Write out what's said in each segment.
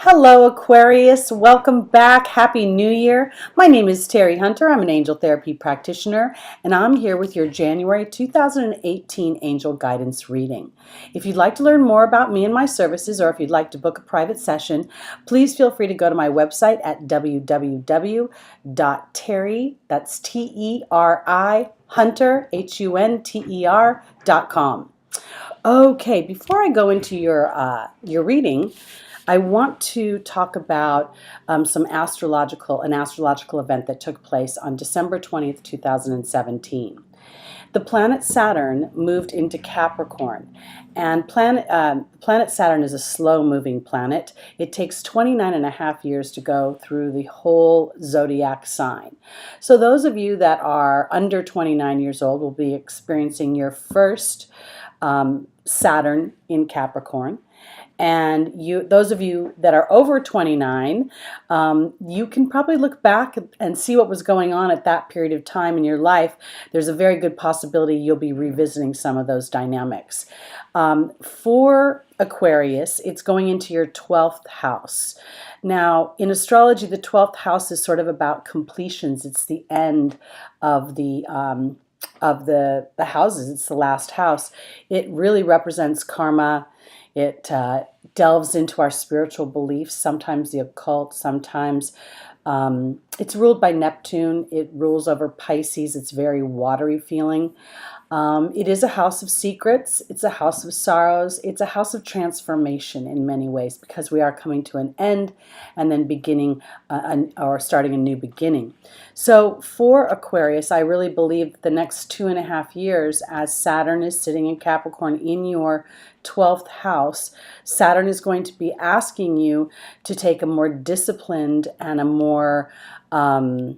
Hello, Aquarius. Welcome back. Happy New Year. My name is Teri Hunter. I'm an angel therapy practitioner, and I'm here with your January 2018 angel guidance reading. If you'd like to learn more about me and my services, or if you'd like to book a private session, please feel free to go to my website at www.teri, that's T-E-R-I, Hunter, Hunter.com. Okay, before I go into your reading, I want to talk about an astrological event that took place on December 20th, 2017. The planet Saturn moved into Capricorn, and planet Saturn is a slow-moving planet. It takes 29 and a half years to go through the whole zodiac sign. So those of you that are under 29 years old will be experiencing your first Saturn in Capricorn. And those of you that are over 29, you can probably look back and see what was going on at that period of time in your life. There's a very good possibility you'll be revisiting some of those dynamics. For Aquarius, it's going into your 12th house. Now, in astrology, the 12th house is sort of about completions. It's the end of the houses. It's the last house. It really represents karma. It delves into our spiritual beliefs, sometimes the occult, sometimes it's ruled by Neptune. It rules over Pisces. It's very watery feeling. It is a house of secrets. It's a house of sorrows. It's a house of transformation in many ways, because we are coming to an end and then beginning or starting a new beginning. So for Aquarius, I really believe the next 2.5 years, as Saturn is sitting in Capricorn in your 12th house, Saturn is going to be asking you to take a more disciplined and a more I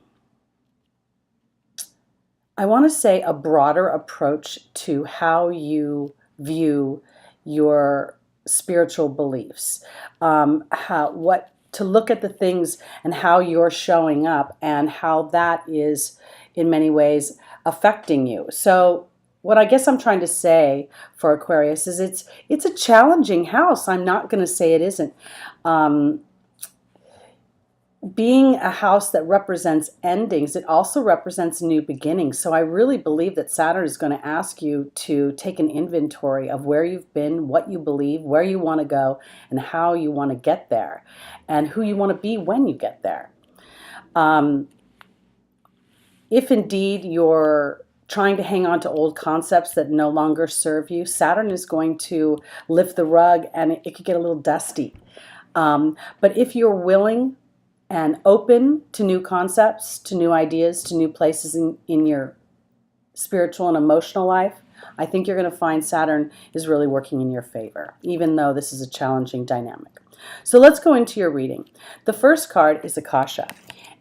want to say a broader approach to how you view your spiritual beliefs, what to look at the things and how you're showing up and how that is in many ways affecting you. So what I guess I'm trying to say for Aquarius is it's a challenging house. I'm not going to say it isn't. Being a house that represents endings, it also represents new beginnings. So I really believe that Saturn is going to ask you to take an inventory of where you've been, what you believe, where you want to go, and how you want to get there, and who you want to be when you get there. If indeed you're trying to hang on to old concepts that no longer serve you, Saturn is going to lift the rug, and it could get a little dusty. But if you're willing and open to new concepts, to new ideas, to new places in your spiritual and emotional life, I think you're going to find Saturn is really working in your favor, even though this is a challenging dynamic. So let's go into your reading. The first card is Akasha.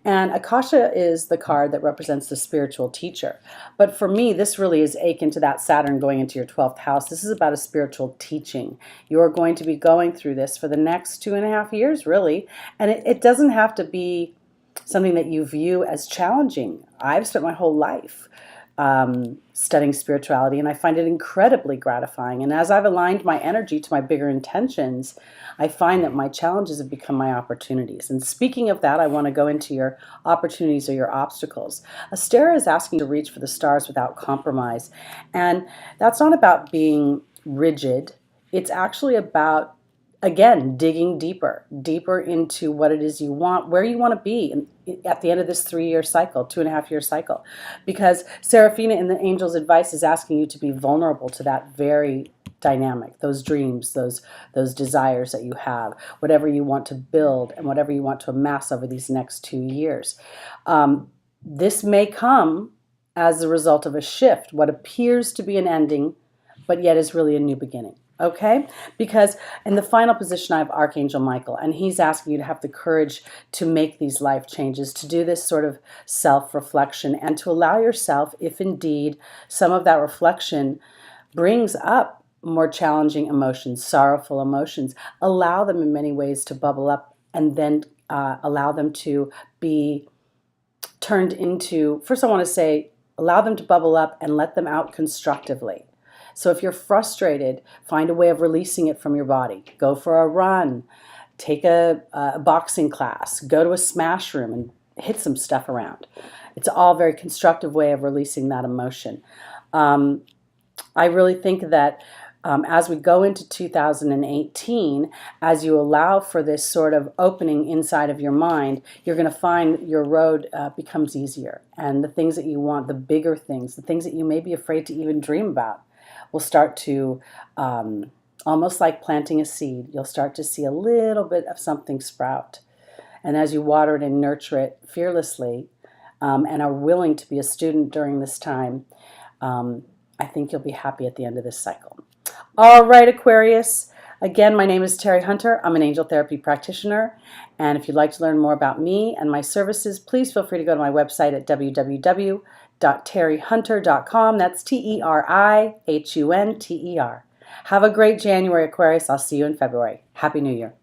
And Akasha is the card that represents the spiritual teacher. But for me, this really is akin to that Saturn going into your 12th house. This is about a spiritual teaching. You are going to be going through this for the next 2.5 years, really. And it doesn't have to be something that you view as challenging. I've spent my whole life studying spirituality, and I find it incredibly gratifying. And as I've aligned my energy to my bigger intentions, I find that my challenges have become my opportunities. And speaking of that, I want to go into your opportunities or your obstacles. Astera is asking you to reach for the stars without compromise. And that's not about being rigid. It's actually about, again, digging deeper into what it is you want, where you want to be at the end of this 3-year cycle, 2.5-year cycle. Because Seraphina in the Angel's Advice is asking you to be vulnerable to that very dynamic, those dreams, those desires that you have, whatever you want to build and whatever you want to amass over these next 2 years. This may come as a result of a shift, what appears to be an ending, but yet is really a new beginning. Okay? Because in the final position, I have Archangel Michael, and he's asking you to have the courage to make these life changes, to do this sort of self-reflection, and to allow yourself, if indeed some of that reflection brings up more challenging emotions, sorrowful emotions, allow them in many ways to bubble up, and then allow them to be turned into, first I want to say, allow them to bubble up and let them out constructively. So if you're frustrated, find a way of releasing it from your body. Go for a run. take a boxing class, go to a smash room and hit some stuff around. It's all a very constructive way of releasing that emotion. I really think that as we go into 2018, as you allow for this sort of opening inside of your mind, you're going to find your road becomes easier. And the things that you want, the bigger things, the things that you may be afraid to even dream about, will start to, almost like planting a seed, you'll start to see a little bit of something sprout. And as you water it and nurture it fearlessly, and are willing to be a student during this time, I think you'll be happy at the end of this cycle. All right, Aquarius. Again, my name is Teri Hunter. I'm an angel therapy practitioner. And if you'd like to learn more about me and my services, please feel free to go to my website at www.terihunter.com. That's TERIHUNTER. Have a great January, Aquarius. I'll see you in February. Happy New Year.